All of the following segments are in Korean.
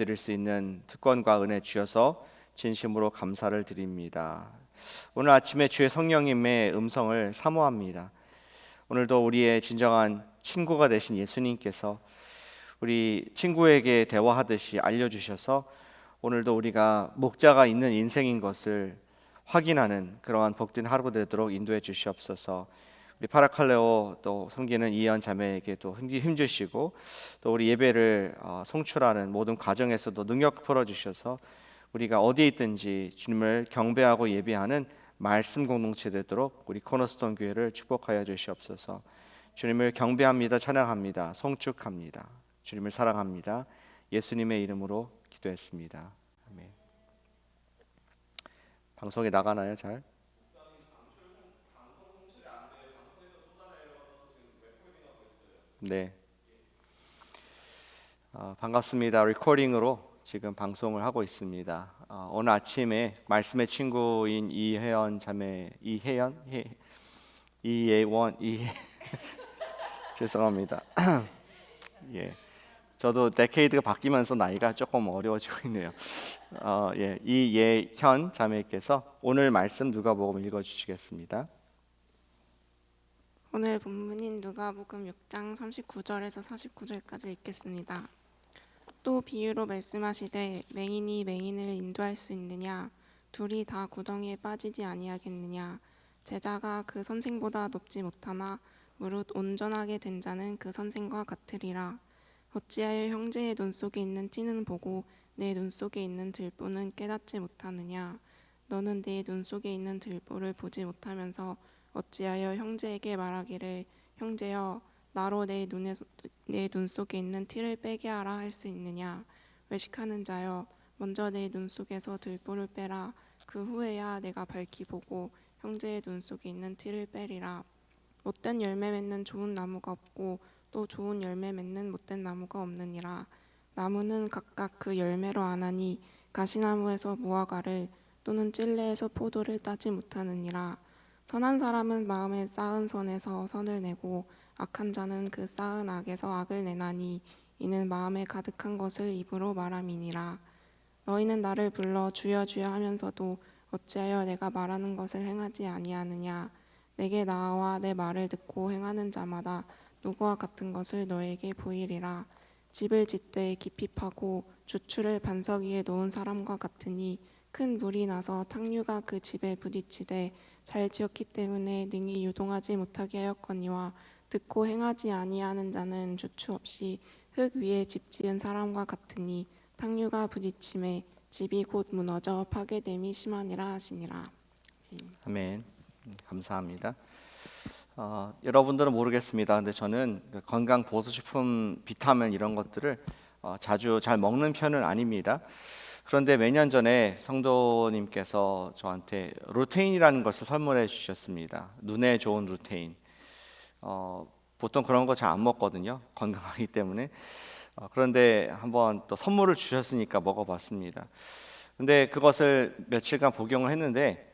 드릴 수 있는 특권과 은혜 주셔서 진심으로 감사를 드립니다. 오늘 아침에 주의 성령님의 음성을 사모합니다. 오늘도 우리의 진정한 친구가 되신 예수님께서 우리 친구에게 대화하듯이 알려주셔서 오늘도 우리가 목자가 있는 인생인 것을 확인하는 그러한 복된 하루 되도록 인도해 주시옵소서. 우리 파라칼레오 또 섬기는 이현 자매에게 또 힘주시고 또 우리 예배를 송출하는 모든 과정에서도 능력 풀어주셔서 우리가 어디에 있든지 주님을 경배하고 예배하는 말씀 공동체 되도록 우리 코너스톤 교회를 축복하여 주시옵소서. 주님을 경배합니다. 찬양합니다. 송축합니다. 주님을 사랑합니다. 예수님의 이름으로 기도했습니다. 아멘. 방송에 나가나요? 잘? 네. 반갑습니다. 리코딩으로 지금 방송을 하고 있습니다. 오늘 아침에 말씀의 친구인 이혜연 자매, 이예원, 죄송합니다. 예, 저도 데케이드가 바뀌면서 나이가 조금 어려워지고 있네요. 이예현 자매께서 오늘 말씀 누가복음 읽어주시겠습니다. 오늘 본문인 누가복음 6장 39절에서 49절까지 읽겠습니다. 또 비유로 말씀하시되 맹인이 맹인을 인도할 수 있느냐? 둘이 다 구덩이에 빠지지 아니하겠느냐? 제자가 그 선생보다 높지 못하나 무릇 온전하게 된 자는 그 선생과 같으리라. 어찌하여 형제의 눈 속에 있는 띠는 보고 내 눈 속에 있는 들보는 깨닫지 못하느냐? 너는 내 눈 속에 있는 들보를 보지 못하면서 어찌하여 형제에게 말하기를 형제여 나로 내 눈 속에 있는 티를 빼게 하라 할 수 있느냐? 외식하는 자여 먼저 내 눈 속에서 들보를 빼라. 그 후에야 내가 밝히 보고 형제의 눈 속에 있는 티를 빼리라. 못된 열매 맺는 좋은 나무가 없고 또 좋은 열매 맺는 못된 나무가 없느니라. 나무는 각각 그 열매로 아나니 가시나무에서 무화과를 또는 찔레에서 포도를 따지 못하느니라. 선한 사람은 마음에 쌓은 선에서 선을 내고 악한 자는 그 쌓은 악에서 악을 내나니 이는 마음에 가득한 것을 입으로 말함이니라. 너희는 나를 불러 주여 주여 하면서도 어찌하여 내가 말하는 것을 행하지 아니하느냐? 내게 나와 내 말을 듣고 행하는 자마다 누구와 같은 것을 너에게 보이리라. 집을 짓되 깊이 파고 주추를 반석 위에 놓은 사람과 같으니 큰 물이 나서 탕류가 그 집에 부딪히되 잘 지었기 때문에 능히 유동하지 못하게 하였거니와 듣고 행하지 아니하는 자는 주추 없이 흙 위에 집 지은 사람과 같으니 탕류가 부딪힘에 집이 곧 무너져 파괴됨이 심하니라 하시니라. 아멘. 감사합니다. 여러분들은 모르겠습니다. 근데 저는 건강 보수식품, 비타민 이런 것들을 자주 잘 먹는 편은 아닙니다. 그런데 몇 년 전에 성도님께서 저한테 루테인이라는 것을 선물해 주셨습니다. 눈에 좋은 루테인. 보통 그런 거 잘 안 먹거든요. 건강하기 때문에. 그런데 한번 또 선물을 주셨으니까 먹어봤습니다. 근데 그것을 며칠간 복용을 했는데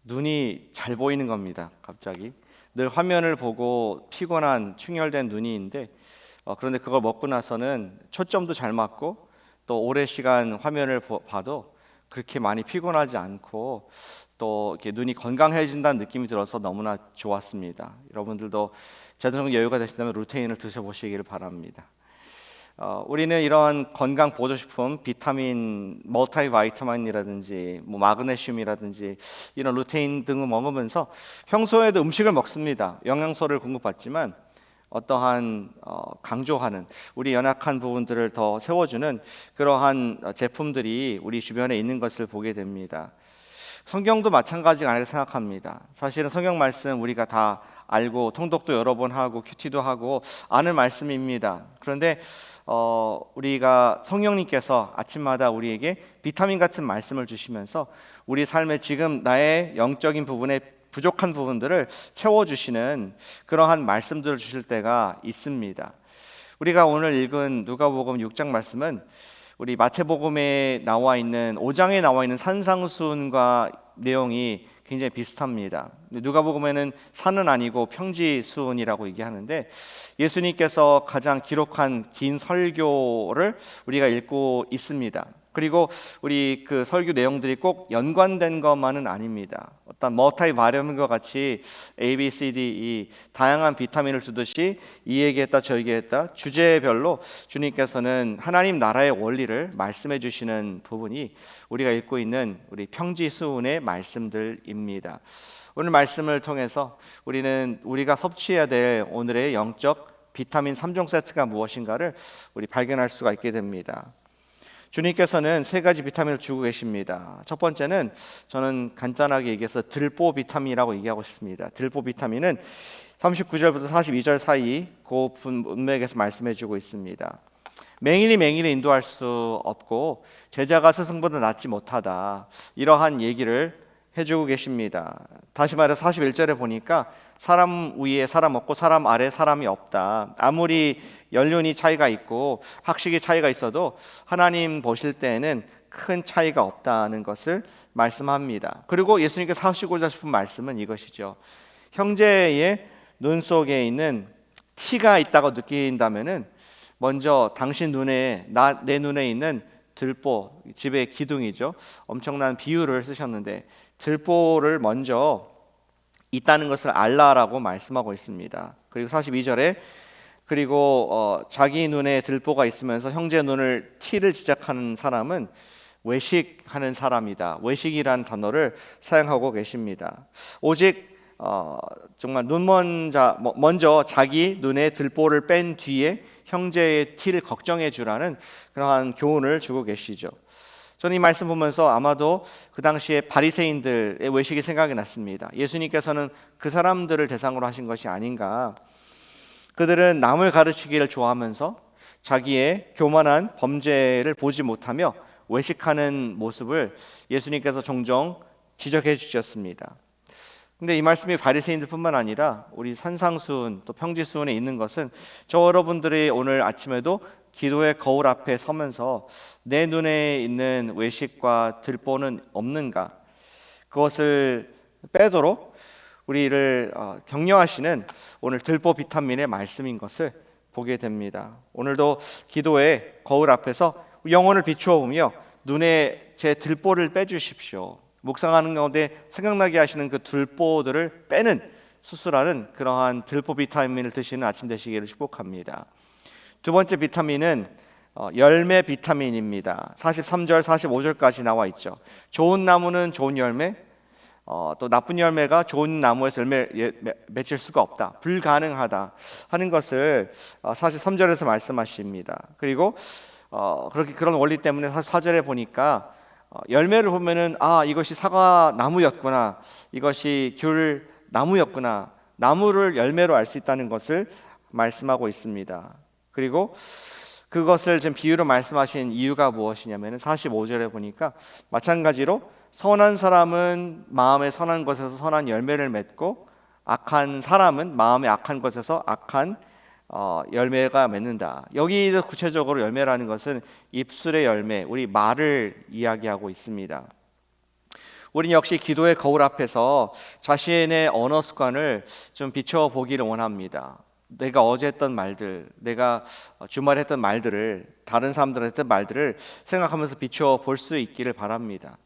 눈이 잘 보이는 겁니다. 갑자기 늘 화면을 보고 피곤한 충혈된 눈이인데 그런데 그걸 먹고 나서는 초점도 잘 맞고 또 오랜 시간 화면을 봐도 그렇게 많이 피곤하지 않고 또 이렇게 눈이 건강해진다는 느낌이 들어서 너무나 좋았습니다. 여러분들도 제대로 여유가 되신다면 루테인을 드셔보시기를 바랍니다. 우리는 이런 건강 보조식품, 비타민, 멀티바이타민이라든지 마그네슘이라든지 이런 루테인 등을 먹으면서 평소에도 음식을 먹습니다. 영양소를 공급받지만 어떠한 강조하는 우리 연약한 부분들을 더 세워주는 그러한 제품들이 우리 주변에 있는 것을 보게 됩니다. 성경도 마찬가지가 아니라 생각합니다. 사실은 성경 말씀 우리가 다 알고 통독도 여러 번 하고 큐티도 하고 아는 말씀입니다. 그런데 우리가 성령님께서 아침마다 우리에게 비타민 같은 말씀을 주시면서 우리 삶에 지금 나의 영적인 부분에 부족한 부분들을 채워주시는 그러한 말씀들을 주실 때가 있습니다. 우리가 오늘 읽은 누가복음 6장 말씀은 우리 마태복음에 나와 있는 5장에 나와 있는 산상수훈과 내용이 굉장히 비슷합니다. 누가복음에는 산은 아니고 평지수훈이라고 얘기하는데 예수님께서 가장 기록한 긴 설교를 우리가 읽고 있습니다. 그리고 우리 그 설교 내용들이 꼭 연관된 것만은 아닙니다. 어떤 멀티 바이러민과 같이 A, B, C, D, E 다양한 비타민을 주듯이 이 얘기했다 저 얘기했다 주제별로 주님께서는 하나님 나라의 원리를 말씀해 주시는 부분이 우리가 읽고 있는 우리 평지수훈의 말씀들입니다. 오늘 말씀을 통해서 우리는 우리가 섭취해야 될 오늘의 영적 비타민 3종 세트가 무엇인가를 우리 발견할 수가 있게 됩니다. 주님께서는 세 가지 비타민을 주고 계십니다. 첫 번째는 저는 간단하게 얘기해서 들보 비타민이라고 얘기하고 싶습니다. 들보 비타민은 39절부터 42절 사이 그 문맥에서 말씀해 주고 있습니다. 맹인이 맹인을 인도할 수 없고 제자가 스승보다 낫지 못하다, 이러한 얘기를 해주고 계십니다. 다시 말해서 41절에 보니까 사람 위에 사람 없고 사람 아래 사람이 없다. 아무리 연륜이 차이가 있고 학식이 차이가 있어도 하나님 보실 때에는 큰 차이가 없다는 것을 말씀합니다. 그리고 예수님께서 하시고자 싶은 말씀은 이것이죠. 형제의 눈 속에 있는 티가 있다고 느낀다면은 먼저 당신 눈에 내 눈에 있는 들보, 집의 기둥이죠. 엄청난 비유를 쓰셨는데 들보를 먼저 있다는 것을 알라라고 말씀하고 있습니다. 그리고 42절에 그리고 자기 눈에 들보가 있으면서 형제 눈을 티를 지적하는 사람은 외식하는 사람이다. 외식이라는 단어를 사용하고 계십니다. 오직 정말 눈먼 자 먼저 자기 눈에 들보를 뺀 뒤에 형제의 티를 걱정해 주라는 그러한 교훈을 주고 계시죠. 저는 이 말씀 보면서 아마도 그 당시에 바리새인들의 외식이 생각이 났습니다. 예수님께서는 그 사람들을 대상으로 하신 것이 아닌가. 그들은 남을 가르치기를 좋아하면서 자기의 교만한 범죄를 보지 못하며 외식하는 모습을 예수님께서 종종 지적해 주셨습니다. 근데 이 말씀이 바리새인들뿐만 아니라 우리 산상수훈 또 평지수훈에 있는 것은 저 여러분들이 오늘 아침에도 기도의 거울 앞에 서면서 내 눈에 있는 외식과 들보는 없는가, 그것을 빼도록 우리를 격려하시는 오늘 들보 비타민의 말씀인 것을 보게 됩니다. 오늘도 기도의 거울 앞에서 영혼을 비추어 보며 눈에 제 들보를 빼주십시오. 묵상하는 가운데 생각나게 하시는 그 들보들을 빼는 수술하는 그러한 들보 비타민을 드시는 아침 되시기를 축복합니다. 두 번째 비타민은 열매 비타민입니다. 43절 45절까지 나와 있죠. 좋은 나무는 좋은 열매, 또 나쁜 열매가 좋은 나무에서 열매 맺을 수가 없다, 불가능하다 하는 것을 43절에서 말씀하십니다. 그리고 그렇게 그런 원리 때문에 44절에 보니까 열매를 보면은 이것이 사과 나무였구나, 이것이 귤 나무였구나, 나무를 열매로 알 수 있다는 것을 말씀하고 있습니다. 그리고 그것을 지금 비유로 말씀하신 이유가 무엇이냐면 45절에 보니까 마찬가지로 선한 사람은 마음의 선한 것에서 선한 열매를 맺고 악한 사람은 마음의 악한 것에서 악한 열매가 맺는다. 여기서 구체적으로 열매라는 것은 입술의 열매, 우리 말을 이야기하고 있습니다. 우리는 역시 기도의 거울 앞에서 자신의 언어 습관을 좀 비춰 보기를 원합니다. 내가 어제 했던 말들, 내가 주말에 했던 말들을, 다른 사람들 했던 말들을 생각하면서 비춰 볼 수 있기를 바랍니다.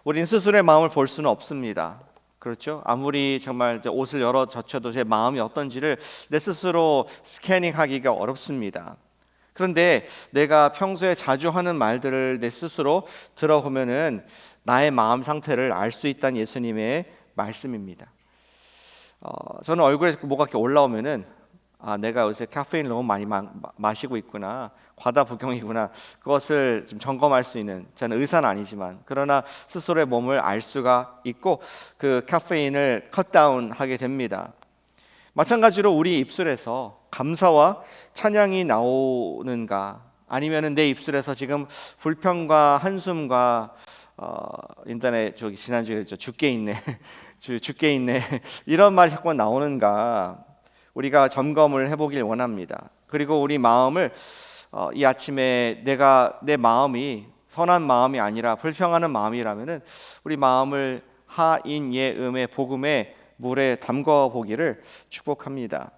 우린 스스로의 마음을 볼 수는 없습니다. 그렇죠? 아무리 정말 옷을 열어 젖혀도 제 마음이 어떤지를 내 스스로 스캐닝하기가 어렵습니다. 그런데 내가 평소에 자주 하는 말들을 내 스스로 들어보면은 나의 마음 상태를 알 수 있다는 예수님의 말씀입니다. 저는 얼굴에 뭐가 이렇게 올라오면은 내가 요새 카페인을 너무 많이 마시고 있구나, 과다 복용이구나, 그것을 좀 점검할 수 있는, 저는 의사는 아니지만 그러나 스스로의 몸을 알 수가 있고 그 카페인을 컷다운하게 됩니다. 마찬가지로 우리 입술에서 감사와 찬양이 나오는가, 아니면은 내 입술에서 지금 불평과 한숨과 인터넷 지난주에 죽게 있네 죽게 있네 이런 말이 자꾸 나오는가, 우리가 점검을 해보길 원합니다. 그리고 우리 마음을 이 아침에 내 마음이 선한 마음이 아니라 불평하는 마음이라면은 우리 마음을 하인 예음의 복음의 물에 담궈 보기를 축복합니다.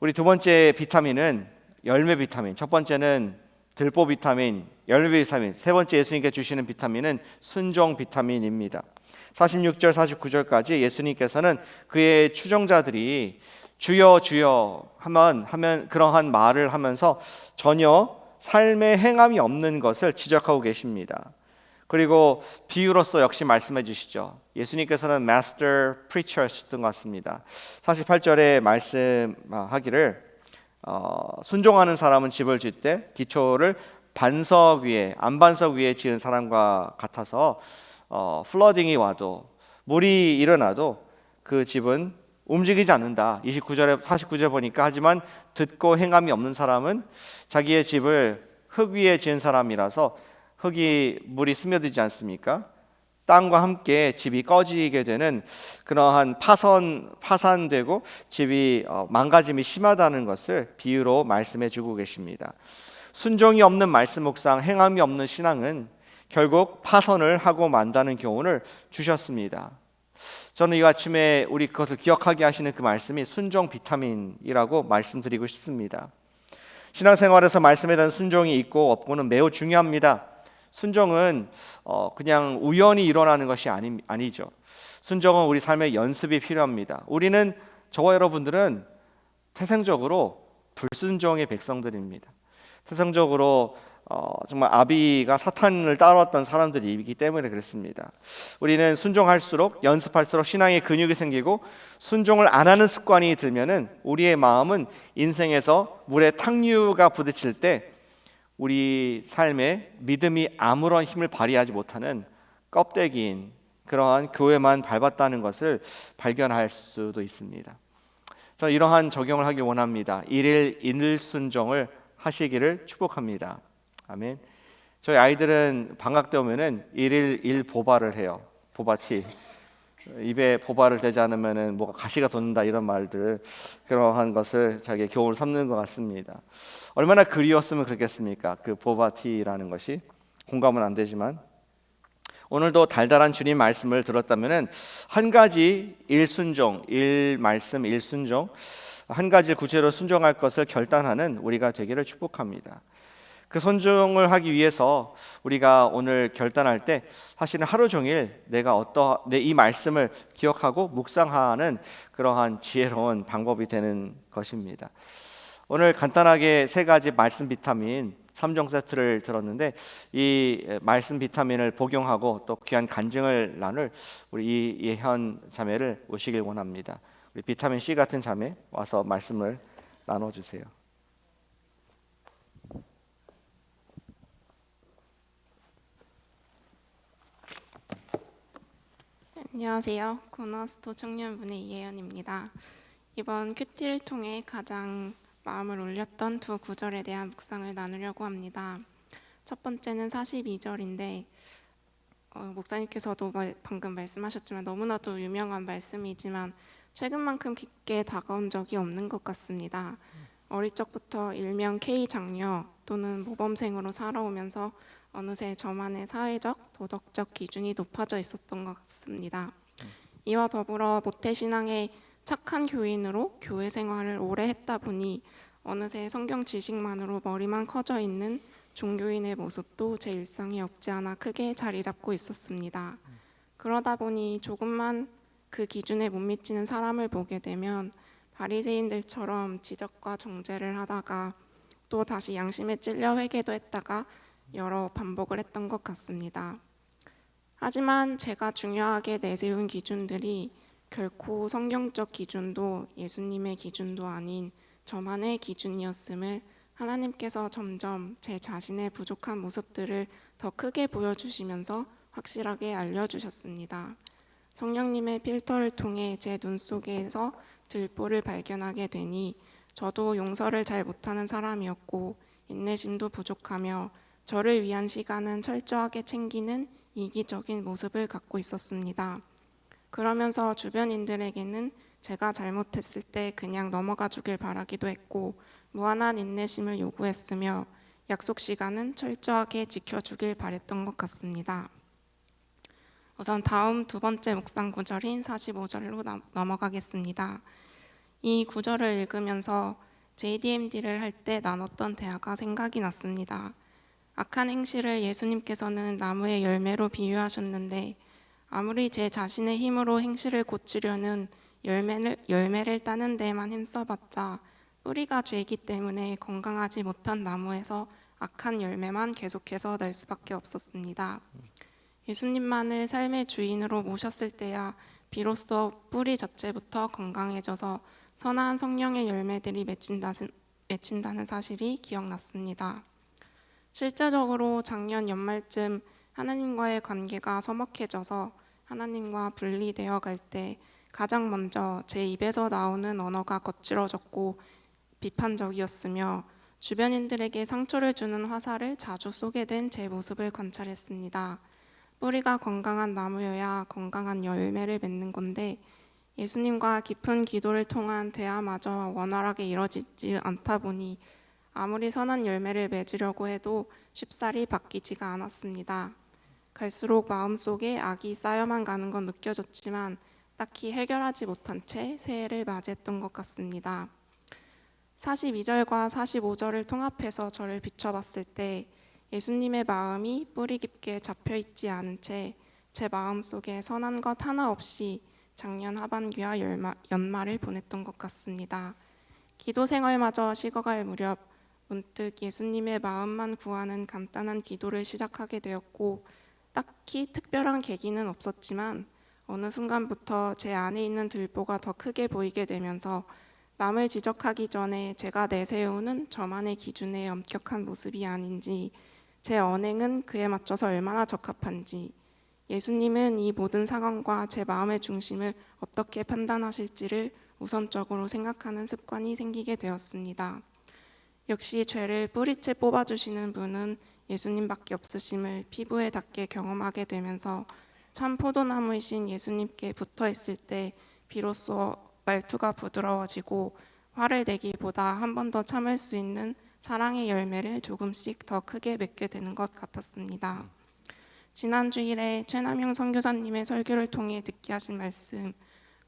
우리 두 번째 비타민은 열매 비타민. 첫 번째는 들보 비타민, 열매 비타민. 세 번째 예수님께 주시는 비타민은 순종 비타민입니다. 46절 49절까지 예수님께서는 그의 추종자들이 주여 주여 하면 그러한 말을 하면서 전혀 삶의 행함이 없는 것을 지적하고 계십니다. 그리고 비유로서 역시 말씀해 주시죠. 예수님께서는 마스터 프리처였던 것 같습니다. 48절에 말씀하기를 순종하는 사람은 집을 지을 때 기초를 반석 위에 안반석 위에 지은 사람과 같아서 플러딩이 와도 물이 일어나도 그 집은 움직이지 않는다. 29절에 49절 보니까 하지만 듣고 행함이 없는 사람은 자기의 집을 흙 위에 지은 사람이라서 흙이 물이 스며들지 않습니까? 땅과 함께 집이 꺼지게 되는 그러한 파산되고 집이 망가짐이 심하다는 것을 비유로 말씀해 주고 계십니다. 순종이 없는 말씀 묵상, 행함이 없는 신앙은 결국 파선을 하고 만다는 교훈을 주셨습니다. 저는 이 아침에 우리 그것을 기억하게 하시는 그 말씀이 순종 비타민이라고 말씀드리고 싶습니다. 신앙생활에서 말씀에 대한 순종이 있고 없고는 매우 중요합니다. 순종은 그냥 우연히 일어나는 것이 아니죠. 순종은 우리 삶의 연습이 필요합니다. 우리는 저와 여러분들은 태생적으로 불순종의 백성들입니다. 태생적으로 정말 아비가 사탄을 따라왔던 사람들이기 때문에 그렇습니다. 우리는 순종할수록 연습할수록 신앙의 근육이 생기고 순종을 안 하는 습관이 들면은 우리의 마음은 인생에서 물에 탕류가 부딪힐 때 우리 삶에 믿음이 아무런 힘을 발휘하지 못하는 껍데기인 그러한 교회만 밟았다는 것을 발견할 수도 있습니다. 저는 이러한 적용을 하기 원합니다. 일일 일순종을 하시기를 축복합니다. 아멘. 저희 아이들은 방학 때 오면은 일일 일보바를 해요. 보바티. 입에 보바를 대지 않으면은 뭐가 가시가 돋는다 이런 말들, 그러한 것을 자기의 교훈을 삼는 것 같습니다. 얼마나 그리웠으면 그렇겠습니까? 그 보바티라는 것이 공감은 안 되지만 오늘도 달달한 주님 말씀을 들었다면은 한 가지 일순종, 일말씀 일순종, 한 가지 구체로 순종할 것을 결단하는 우리가 되기를 축복합니다. 그 순종을 하기 위해서 우리가 오늘 결단할 때 사실은 하루 종일 내가 이 말씀을 기억하고 묵상하는 그러한 지혜로운 방법이 되는 것입니다. 오늘 간단하게 세 가지 말씀 비타민 3종 세트를 들었는데 이 말씀 비타민을 복용하고 또 귀한 간증을 나눌 우리 이예현 자매를 오시길 원합니다. 우리 비타민 C 같은 자매 와서 말씀을 나눠주세요. 안녕하세요. 고너스토 청년분의 이혜연입니다. 이번 큐티를 통해 가장 마음을 울렸던 두 구절에 대한 묵상을 나누려고 합니다. 첫 번째는 42절인데 목사님께서도 방금 말씀하셨지만 너무나도 유명한 말씀이지만 최근만큼 깊게 다가온 적이 없는 것 같습니다. 어릴 적부터 일명 K 장녀 또는 모범생으로 살아오면서 어느새 저만의 사회적, 도덕적 기준이 높아져 있었던 것 같습니다. 이와 더불어 모태신앙의 착한 교인으로 교회 생활을 오래 했다 보니 어느새 성경 지식만으로 머리만 커져 있는 종교인의 모습도 제 일상에 없지 않아 크게 자리 잡고 있었습니다. 그러다 보니 조금만 그 기준에 못 미치는 사람을 보게 되면 바리새인들처럼 지적과 정죄를 하다가 또 다시 양심에 찔려 회개도 했다가 여러 반복을 했던 것 같습니다. 하지만 제가 중요하게 내세운 기준들이 결코 성경적 기준도 예수님의 기준도 아닌 저만의 기준이었음을 하나님께서 점점 제 자신의 부족한 모습들을 더 크게 보여주시면서 확실하게 알려주셨습니다. 성령님의 필터를 통해 제 눈 속에서 들보를 발견하게 되니 저도 용서를 잘 못하는 사람이었고 인내심도 부족하며 저를 위한 시간은 철저하게 챙기는 이기적인 모습을 갖고 있었습니다. 그러면서 주변인들에게는 제가 잘못했을 때 그냥 넘어가 주길 바라기도 했고 무한한 인내심을 요구했으며 약속 시간은 철저하게 지켜주길 바랬던 것 같습니다. 우선 다음 두 번째 묵상 구절인 45절로 넘어가겠습니다. 이 구절을 읽으면서 JDMD를 할 때 나눴던 대화가 생각이 났습니다. 악한 행실을 예수님께서는 나무의 열매로 비유하셨는데 아무리 제 자신의 힘으로 행실을 고치려는 열매를 따는 데에만 힘써봤자 뿌리가 죄이기 때문에 건강하지 못한 나무에서 악한 열매만 계속해서 날 수밖에 없었습니다. 예수님만을 삶의 주인으로 모셨을 때야 비로소 뿌리 자체부터 건강해져서 선한 성령의 열매들이 맺힌다는 사실이 기억났습니다. 실제적으로 작년 연말쯤 하나님과의 관계가 서먹해져서 하나님과 분리되어 갈 때 가장 먼저 제 입에서 나오는 언어가 거칠어졌고 비판적이었으며 주변인들에게 상처를 주는 화살을 자주 쏘게 된 제 모습을 관찰했습니다. 뿌리가 건강한 나무여야 건강한 열매를 맺는 건데 예수님과 깊은 기도를 통한 대화마저 원활하게 이뤄지지 않다 보니 아무리 선한 열매를 맺으려고 해도 쉽사리 바뀌지가 않았습니다. 갈수록 마음속에 악이 쌓여만 가는 건 느껴졌지만 딱히 해결하지 못한 채 새해를 맞이했던 것 같습니다. 42절과 45절을 통합해서 저를 비춰봤을 때 예수님의 마음이 뿌리 깊게 잡혀있지 않은 채 제 마음속에 선한 것 하나 없이 작년 하반기와 연말을 보냈던 것 같습니다. 기도 생활마저 식어갈 무렵 문득 예수님의 마음만 구하는 간단한 기도를 시작하게 되었고 딱히 특별한 계기는 없었지만 어느 순간부터 제 안에 있는 들보가 더 크게 보이게 되면서 남을 지적하기 전에 제가 내세우는 저만의 기준에 엄격한 모습이 아닌지, 제 언행은 그에 맞춰서 얼마나 적합한지, 예수님은 이 모든 상황과 제 마음의 중심을 어떻게 판단하실지를 우선적으로 생각하는 습관이 생기게 되었습니다. 역시 죄를 뿌리채 뽑아주시는 분은 예수님밖에 없으심을 피부에 닿게 경험하게 되면서 참 포도나무이신 예수님께 붙어있을 때 비로소 말투가 부드러워지고 화를 내기보다 한 번 더 참을 수 있는 사랑의 열매를 조금씩 더 크게 맺게 되는 것 같았습니다. 지난 주일에 최남용 선교사님의 설교를 통해 듣게 하신 말씀,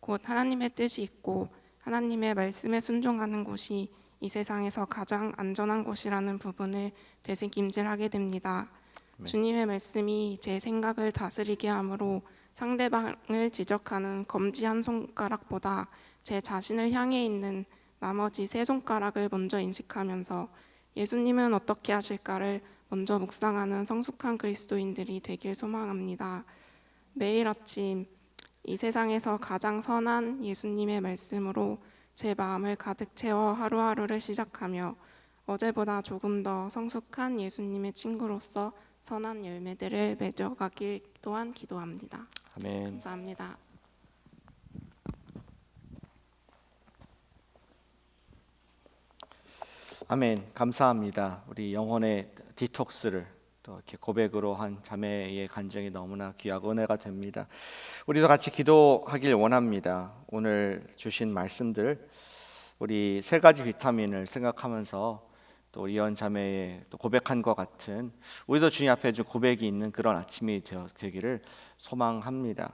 곧 하나님의 뜻이 있고 하나님의 말씀에 순종하는 곳이 이 세상에서 가장 안전한 곳이라는 부분을 되새김질하게 됩니다. 주님의 말씀이 제 생각을 다스리게 하므로 상대방을 지적하는 검지 한 손가락보다 제 자신을 향해 있는 나머지 세 손가락을 먼저 인식하면서 예수님은 어떻게 하실까를 먼저 묵상하는 성숙한 그리스도인들이 되길 소망합니다. 매일 아침 이 세상에서 가장 선한 예수님의 말씀으로 제 마음을 가득 채워 하루하루를 시작하며 어제보다 조금 더 성숙한 예수님의 친구로서 선한 열매들을 맺어가길 또한 기도합니다. 아멘. 감사합니다. 아멘. 감사합니다. 우리 영혼의 디톡스를 또 이렇게 고백으로 한 자매의 간증이 너무나 귀하고 은혜가 됩니다. 우리도 같이 기도하길 원합니다. 오늘 주신 말씀들, 우리 세 가지 비타민을 생각하면서 또 우리 연 자매의 또 고백한 것 같은 우리도 주님 앞에 좀 고백이 있는 그런 아침이 되기를 소망합니다.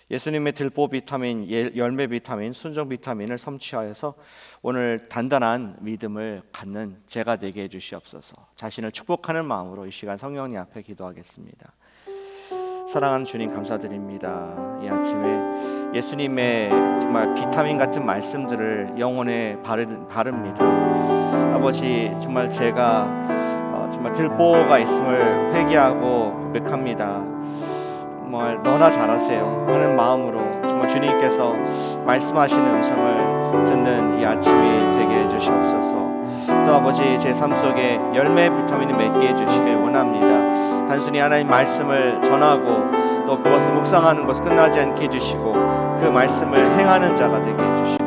예수님의 들보 비타민, 열매 비타민, 순종 비타민을 섭취하여서 오늘 단단한 믿음을 갖는 제가 되게 해주시옵소서. 자신을 축복하는 마음으로 이 시간 성령님 앞에 기도하겠습니다. 사랑하는 주님 감사드립니다. 이 아침에 예수님의 정말 비타민 같은 말씀들을 영혼에 바릅니다. 아버지, 정말 제가 정말 들보가 있음을 회개하고 고백합니다. 정말 너나 잘하세요 하는 마음으로 정말 주님께서 말씀하시는 음성을 듣는 이 아침이 되게 해주시옵소서. 또 아버지, 제 삶 속에 열매 비타민을 맺게 해주시길 원합니다. 단순히 하나님 말씀을 전하고 또 그것을 묵상하는 것을 끝나지 않게 해주시고 그 말씀을 행하는 자가 되게 해주시고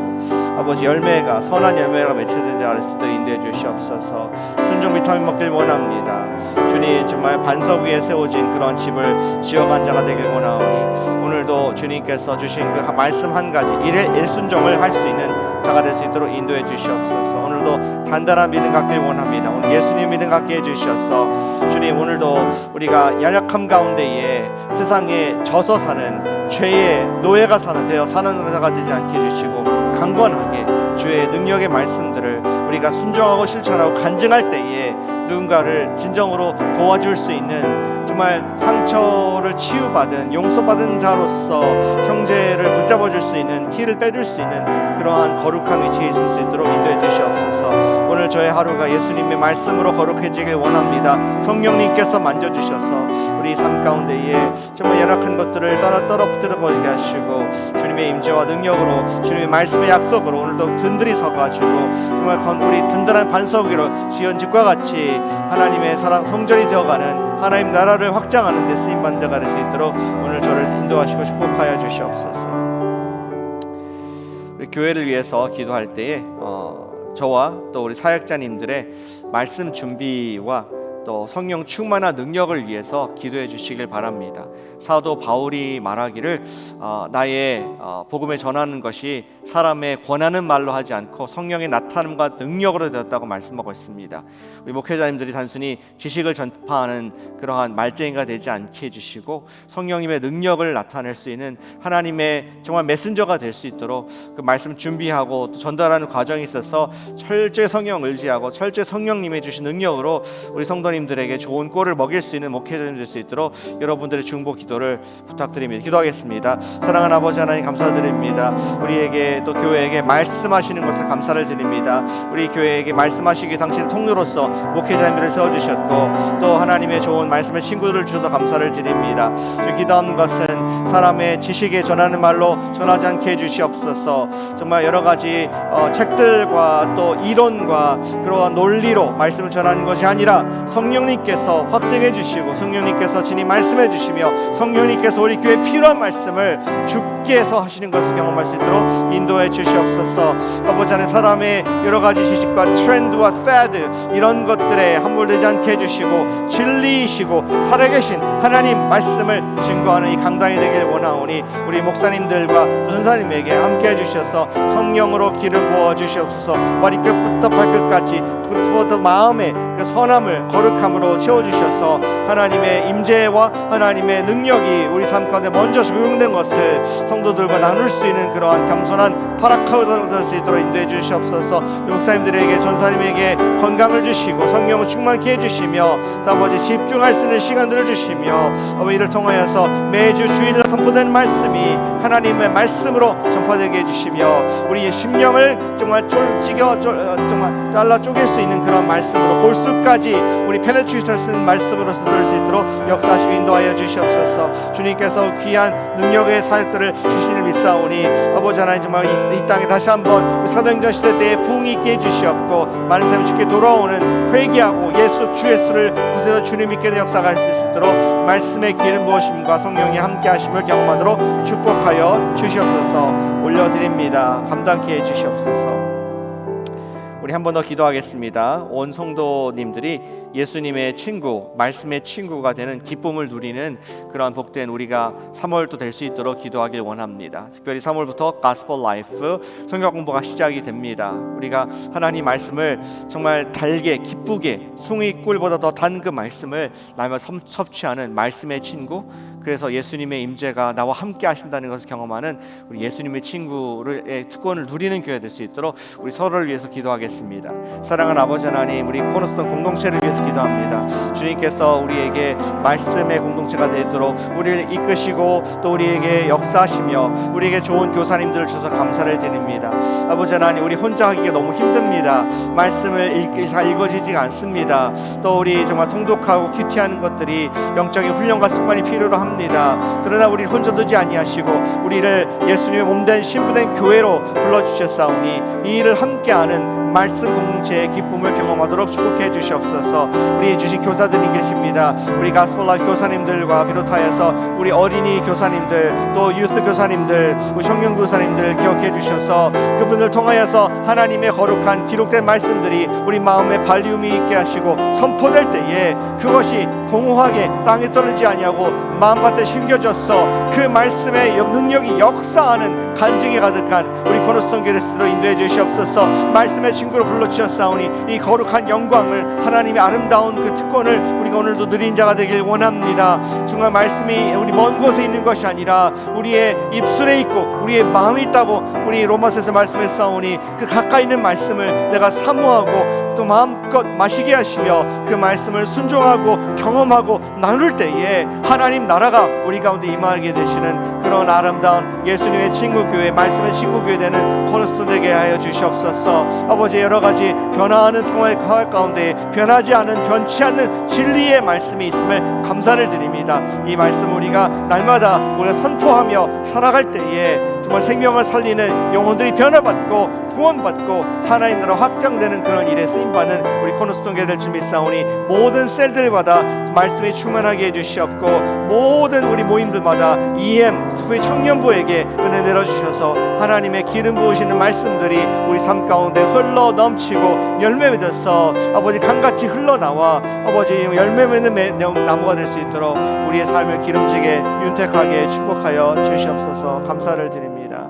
아버지, 열매가 선한 열매가 맺혀진 자를 수도 인도해 주시옵소서. 순종 비타민 먹길 원합니다. 주님, 정말 반석 위에 세워진 그런 집을 지어간 자가 되길 원하오니 오늘도 주님께서 주신 그 말씀 한 가지 일순종을 할 수 있는 자가 될 수 있도록 인도해 주시옵소서. 오늘도 단단한 믿음 갖길 원합니다. 오늘 예수님 믿음 갖게 해주셔서 주님, 오늘도 우리가 연약함 가운데에 세상에 져서 사는 죄의 노예가 되어 사는 자가 되지 않게 해주시고, 강건하게 주의 능력의 말씀들을 우리가 순종하고 실천하고 간증할 때에 누군가를 진정으로 도와줄 수 있는, 정말 상처를 치유받은 용서받은 자로서 형제를 붙잡아줄 수 있는, 티를 빼줄 수 있는 그러한 거룩한 위치에 있을 수 있도록 인도해 주시옵소서. 오늘 저의 하루가 예수님의 말씀으로 거룩해지길 원합니다. 성령님께서 만져주셔서 우리 삶 가운데에 정말 연약한 것들을 떨어뜨려 버리게 하시고, 주님의 임재와 능력으로, 주님의 말씀의 약속으로 오늘도 든든히 서가지고 정말 우리 든든한 반석 위로 지연집과 같이 하나님의 사랑 성전이 되어가는 하나님 나라를 확장하는 데 쓰임받는 자가 될 수 있도록 오늘 저를 인도하시고 축복하여 주시옵소서. 우리 교회를 위해서 기도할 때에 저와 또 우리 사역자님들의 말씀 준비와 또 성령 충만한 능력을 위해서 기도해 주시길 바랍니다. 사도 바울이 말하기를 나의 복음을 전하는 것이 사람의 권하는 말로 하지 않고 성령의 나타남과 능력으로 되었다고 말씀하고 있습니다. 우리 목회자님들이 단순히 지식을 전파하는 그러한 말쟁이가 되지 않게 해주시고, 성령님의 능력을 나타낼 수 있는 하나님의 정말 메신저가 될 수 있도록 그 말씀 준비하고 또 전달하는 과정에 있어서 철저히 성령 의지하고 철저히 성령님의 주신 능력으로 우리 성도님들에게 좋은 꼴을 먹일 수 있는 목회자님 될 수 있도록 여러분들의 중보 기도를 부탁드립니다. 기도하겠습니다. 사랑하는 아버지 하나님, 감사드립니다. 우리에게 또 교회에게 말씀하시는 것을 감사를 드립니다. 우리 교회에게 말씀하시기 당신의 통로로서 목회자님들을 세워주셨고, 또 하나님의 좋은 말씀의 친구들을 주셔서 감사를 드립니다. 주 기도하는 것은 사람의 지식에 전하는 말로 전하지 않게 해주시옵소서. 정말 여러 가지 책들과 또 이론과 그러한 논리로 말씀을 전하는 것이 아니라 성령님께서 확증해 주시고, 성령님께서 진히 말씀해 주시며, 성령님께서 우리 교회에 필요한 말씀을 주께 해서 하시는 것을 경험할 수 있도록 인도해 주시옵소서. 아버지 하나님, 사람의 여러 가지 지식과 트렌드와 패드 이런 것들에 함몰되지 않게 해주시고, 진리이시고 살아계신 하나님 말씀을 증거하는 이 강단이 되길 원하오니, 우리 목사님들과 또 전사님에게 함께 해주셔서 성령으로 기름 부어 주시옵소서. 머리끝부터 발끝까지 부터 마음의 그 선함을 거룩함으로 채워주셔서 하나님의 임재와 하나님의 능력이 우리 삶 가운데 먼저 적용된 것을 성도들과 나눌 수 있는 그러한 겸손한 파라카우더를 될 수 있도록 인도해 주시옵소서. 목사님들에게, 전사님에게 건강을 주시고 성령을 충만케 해주시며, 또 아버지 집중할 수 있는 시간들을 주시며, 이를 통하여서 매주 주일날 선포된 말씀이 하나님의 말씀으로 전파되게 해주시며, 우리의 심령을 정말 정말 잘라 쪼갤 수 있는 그런 말씀으로 골수까지 우리 페네트레이션 할 수 있는 말씀으로서 들을 수 있도록 역사하시고 인도하여 주시옵소서. 주님께서 귀한 능력의 사역들을 주시는 믿사오니, 아버지 하나님, 정말 이 땅에 다시 한번 사도행전 시대 때에 부흥이 있게 해주시옵고, 많은 사람이 주께 돌아오는 회개하고 주 예수를 부세워 주님 믿게 된 역사가 할 수 있도록 말씀의 기름 부으심과 성령이 함께 하심을 경험하도록 축복하여 주시옵소서. 올려드립니다. 감당케 해주시옵소서. 우리 한 번 더 기도하겠습니다. 온 성도님들이 예수님의 친구, 말씀의 친구가 되는 기쁨을 누리는 그러한 복된 우리가 3월도 될 수 있도록 기도하길 원합니다. 특별히 3월부터 가스펠 라이프 성경 공부가 시작이 됩니다. 우리가 하나님 말씀을 정말 달게 기쁘게 숭이 꿀보다 더 단 그 말씀을 나며 섭취하는 말씀의 친구, 그래서 예수님의 임재가 나와 함께 하신다는 것을 경험하는 우리 예수님의 친구의 특권을 누리는 교회 될 수 있도록 우리 서로를 위해서 기도하겠습니다. 사랑하는 아버지 하나님, 우리 코너스톤 공동체를 위해서 기도합니다. 주님께서 우리에게 말씀의 공동체가 되도록 우리를 이끄시고 또 우리에게 역사하시며 우리에게 좋은 교사님들을 주셔서 감사를 드립니다. 아버지 하나님, 우리 혼자 하기가 너무 힘듭니다. 말씀을 잘 읽어지지가 않습니다. 또 우리 정말 통독하고 큐티하는 것들이 영적인 훈련과 습관이 필요로 합니다. 그러나 우리 혼자 두지 아니하시고 우리를 예수님의 몸된 신부된 교회로 불러주셨사오니 이 일을 함께하는 말씀 공동체의 기쁨을 경험하도록 축복해 주시옵소서. 우리 주신 교사들이 계십니다. 우리 가스펠 라이프 교사님들과 비롯하여서 우리 어린이 교사님들, 또 유스 교사님들, 우리 청년 교사님들 기억해 주셔서 그분을 통하여서 하나님의 거룩한 기록된 말씀들이 우리 마음에 발리움이 있게 하시고 선포될 때에 그것이 공허하게 땅에 떨어지지 아니하고 마음밭에 심겨졌어. 그 말씀의 능력이 역사하는 간증이 가득한 우리 코너스톤 교회 스스로 인도해 주시옵소서. 말씀의 친구로 불러주셨사오니 이 거룩한 영광을, 하나님의 아름다운 그 특권을 우리가 오늘도 누린 자가 되길 원합니다. 정말 말씀이 우리 먼 곳에 있는 것이 아니라 우리의 입술에 있고 우리의 마음에 있다고 우리 로마서에서 말씀했사오니 그 가까이 있는 말씀을 내가 사모하고 또 마음껏 마시게 하시며 그 말씀을 순종하고 경험하고 나눌 때에 하나님 나라가 우리 가운데 임하게 되시는 그런 아름다운 예수님의 친구교회, 말씀의 친구교회 되는 코너스톤 되게 하여 주시옵소서. 아버지, 여러 가지 변화하는 상황의 가운데 변하지 않은, 변치 않는 진리의 말씀이 있음을 감사를 드립니다. 이 말씀 우리가 날마다 우리가 선포하며 살아갈 때에 정말 생명을 살리는 영혼들이 변화받고 구원받고 하나님 나라 확장되는 그런 일에 쓰임받는 우리 코너스톤 교회 될 줄 믿사오니 모든 셀들마다 말씀이 충만하게 해주시옵고 모든 우리 모임들마다 EM 특별히 청년부에게 은혜 내려주셔서 하나님의 기름 부으시는 말씀들이 우리 삶 가운데 흘러 넘치고 열매 맺어서 아버지 강같이 흘러나와 아버지 열매 맺는 나무가 될 수 있도록 우리의 삶을 기름지게 윤택하게 축복하여 주시옵소서. 감사를 드립니다.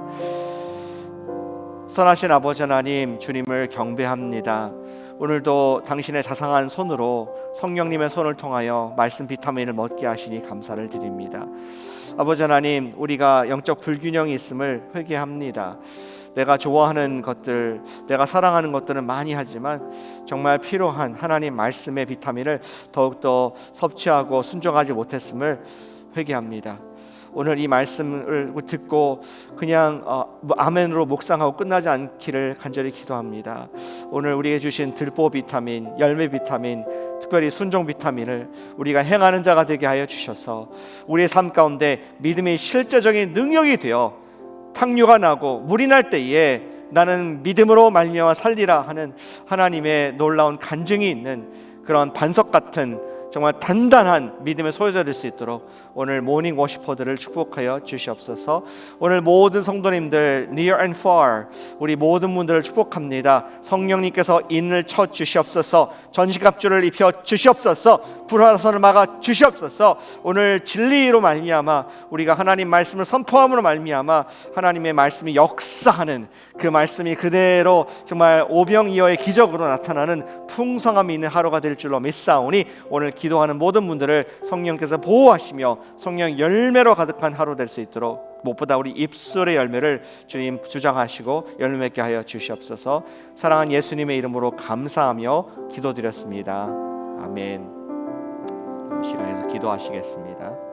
선하신 아버지 하나님, 주님을 경배합니다. 오늘도 당신의 자상한 손으로 성령님의 손을 통하여 말씀 비타민을 먹게 하시니 감사를 드립니다. 아버지 하나님, 우리가 영적 불균형이 있음을 회개합니다. 내가 좋아하는 것들, 내가 사랑하는 것들은 많이 하지만 정말 필요한 하나님 말씀의 비타민을 더욱더 섭취하고 순종하지 못했음을 회개합니다. 오늘 이 말씀을 듣고 그냥 아멘으로 묵상하고 끝나지 않기를 간절히 기도합니다. 오늘 우리에게 주신 들보 비타민, 열매 비타민, 특별히 순종 비타민을 우리가 행하는 자가 되게 하여 주셔서 우리의 삶 가운데 믿음의 실제적인 능력이 되어 탕류가 나고 물이 날 때에 나는 믿음으로 말미암아 살리라 하는 하나님의 놀라운 간증이 있는 그런 반석 같은 정말 단단한 믿음의 소유자 될 수 있도록 오늘 모닝 워시퍼들을 축복하여 주시옵소서. 오늘 모든 성도님들 near and far 우리 모든 분들을 축복합니다. 성령님께서 인을 쳐 주시옵소서. 전시갑주를 입혀 주시옵소서. 불화선을 막아 주시옵소서. 오늘 진리로 말미암아 우리가 하나님 말씀을 선포함으로 말미암아 하나님의 말씀이 역사하는 그 말씀이 그대로 정말 오병이어의 기적으로 나타나는 풍성함이 있는 하루가 될 줄로 믿사오니 오늘 기도하는 모든 분들을 성령께서 보호하시며 성령 열매로 가득한 하루 될 수 있도록 무엇보다 우리 입술의 열매를 주님 주장하시고 열매 맺게 하여 주시옵소서. 사랑하는 예수님의 이름으로 감사하며 기도드렸습니다. 아멘. 이 시간에서 기도하시겠습니다.